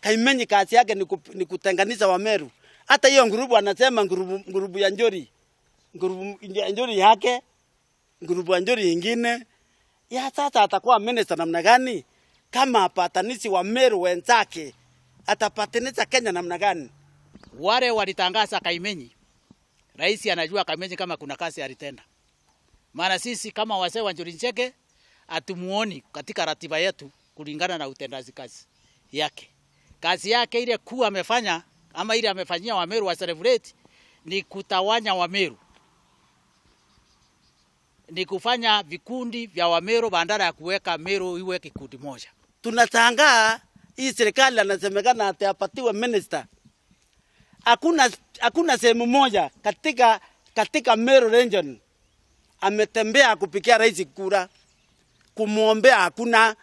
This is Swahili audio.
Kaimenyi kazi yake ni kutenganisha Wameru. Hata hiyo ngurubu anasema ngurubu ya Njori. Ngurubu ya Njori yake, ngurubu ya Njori nyingine. Ya sasa atakuwa minister namna gani? Kama patanisi Wameru wenzake, atapatanisha Kenya namna gani? Wale walitangaza Kaimenyi, rais anajua Kaimenyi kama kuna kazi alitenda. Maana sisi kama wazee wa Njori Ncheke hatumuoni katika ratiba yetu kulingana na utendaji kazi yake. Kazi yake ile kuu amefanya ama ile amefanyia Wameru wa celebrate ni kutawanya Wameru. Ni kufanya vikundi vya Wameru badala ya kuweka Meru iwe kikundi moja. Tunashangaa hii serikali anasemekana atapatiwe minister. Hakuna sehemu moja katika Meru region ametembea kupigia rais kura. Kumuombea hakuna.